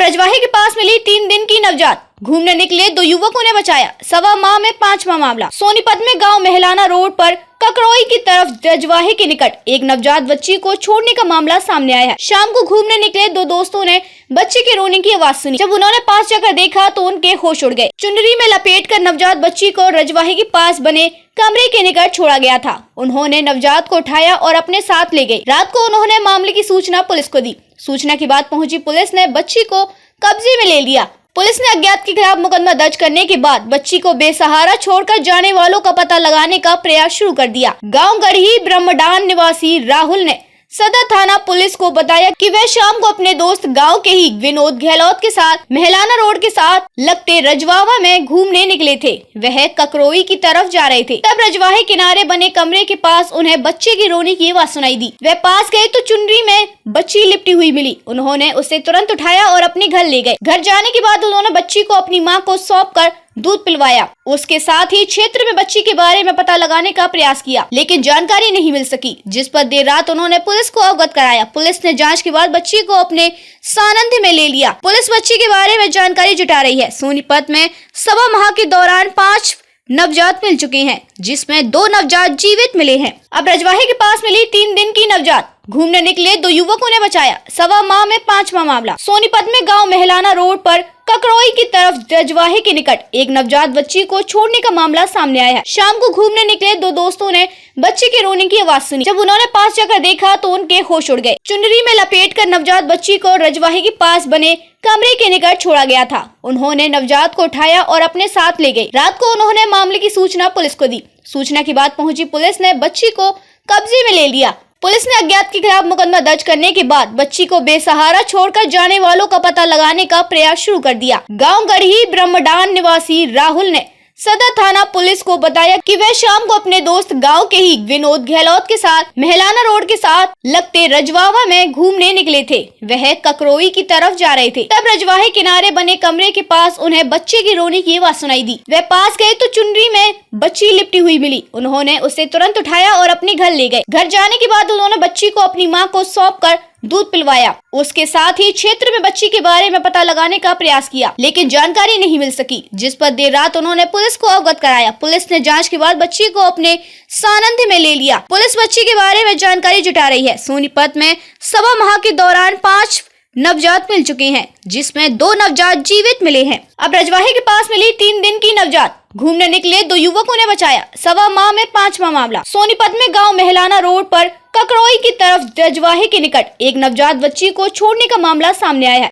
रजवाहे के पास मिली 3 दिन की नवजात, घूमने निकले 2 युवकों ने बचाया। सवा माह में 5वां मामला। सोनीपत में गांव महलाना रोड पर ककरोई की तरफ रजवाहे के निकट एक नवजात बच्ची को छोड़ने का मामला सामने आया है। शाम को घूमने निकले 2 दोस्तों ने बच्चे के रोने की आवाज सुनी। जब उन्होंने पास जाकर देखा तो उनके होश उड़ गए। चुनरी में लपेटकर नवजात बच्ची को रजवाहे के पास बने कमरे के निकट छोड़ा गया था। उन्होंने नवजात को उठाया और अपने साथ ले गए। रात को उन्होंने मामले की सूचना पुलिस को दी। सूचना के बाद पहुंची पुलिस ने बच्ची को कब्जे में ले लिया। पुलिस ने अज्ञात के खिलाफ मुकदमा दर्ज करने के बाद बच्ची को बेसहारा छोड़कर जाने वालों का पता लगाने का प्रयास शुरू कर दिया। गांव गढ़ी ब्रह्मडान निवासी राहुल ने सदर थाना पुलिस को बताया कि वह शाम को अपने दोस्त गांव के ही विनोद गहलोत के साथ महलाना रोड के साथ लगते रजवावा में घूमने निकले थे। वह ककरोई की तरफ जा रहे थे। तब रजवाहे किनारे बने कमरे के पास उन्हें बच्चे की रोने की आवाज सुनाई दी। वह पास गए तो चुनरी में बच्ची लिपटी हुई मिली। उन्होंने उसे तुरंत उठाया और अपने घर ले गए। घर जाने के बाद उन्होंने बच्ची को अपनी माँ को सौंप कर दूध पिलवाया। उसके साथ ही क्षेत्र में बच्ची के बारे में पता लगाने का प्रयास किया, लेकिन जानकारी नहीं मिल सकी, जिस पर देर रात उन्होंने पुलिस को अवगत कराया। पुलिस ने जांच के बाद बच्ची को अपने सानिध्य में ले लिया। पुलिस बच्ची के बारे में जानकारी जुटा रही है। सोनीपत में सवा माह के दौरान 5 नवजात मिल चुके हैं, जिसमें 2 नवजात जीवित मिले हैं। अब रजवाहे के पास मिली 3 दिन की नवजात, घूमने निकले 2 युवकों ने बचाया। सवा माह में 5वां मामला। सोनीपत में गांव महलाना रोड पर ककरोई की तरफ रजवाहे के निकट एक नवजात बच्ची को छोड़ने का मामला सामने आया है। शाम को घूमने निकले 2 दोस्तों ने बच्चे के रोने की आवाज सुनी। जब उन्होंने पास जाकर देखा तो उनके होश उड़ गए। चुनरी में लपेटकर नवजात बच्ची को रजवाहे के पास बने कमरे के निकट छोड़ा गया था। उन्होंने नवजात को उठाया और अपने साथ ले गए। रात को उन्होंने मामले की सूचना पुलिस को दी। सूचना के बाद पहुंची पुलिस ने बच्ची को कब्जे में ले लिया। पुलिस ने अज्ञात के खिलाफ मुकदमा दर्ज करने के बाद बच्ची को बेसहारा छोड़कर जाने वालों का पता लगाने का प्रयास शुरू कर दिया। गांव गढ़ी ब्रह्मडान निवासी राहुल ने सदर थाना पुलिस को बताया कि वह शाम को अपने दोस्त गांव के ही विनोद गहलोत के साथ महलाना रोड के साथ लगते रजवावा में घूमने निकले थे। वह ककरोई की तरफ जा रहे थे। तब रजवाहे किनारे बने कमरे के पास उन्हें बच्चे की रोने की आवाज सुनाई दी। वह पास गए तो चुनरी में बच्ची लिपटी हुई मिली। उन्होंने उसे तुरंत उठाया और अपने घर ले गए। घर जाने के बाद उन्होंने बच्ची को अपनी माँ को सौंप कर दूध पिलवाया। उसके साथ ही क्षेत्र में बच्ची के बारे में पता लगाने का प्रयास किया, लेकिन जानकारी नहीं मिल सकी, जिस पर देर रात उन्होंने पुलिस को अवगत कराया। पुलिस ने जांच के बाद बच्ची को अपने सानिध्य में ले लिया। पुलिस बच्ची के बारे में जानकारी जुटा रही है। सोनीपत में सवा माह के दौरान 5 नवजात मिल चुके हैं, जिसमें 2 नवजात जीवित मिले हैं। अब रजवाहे के पास मिली 3 दिन की नवजात, घूमने निकले 2 युवकों ने बचाया। सवा माह में 5वां मामला। सोनीपत में गांव महलाना रोड पर ककरोई की तरफ रजवाहे के निकट एक नवजात बच्ची को छोड़ने का मामला सामने आया है।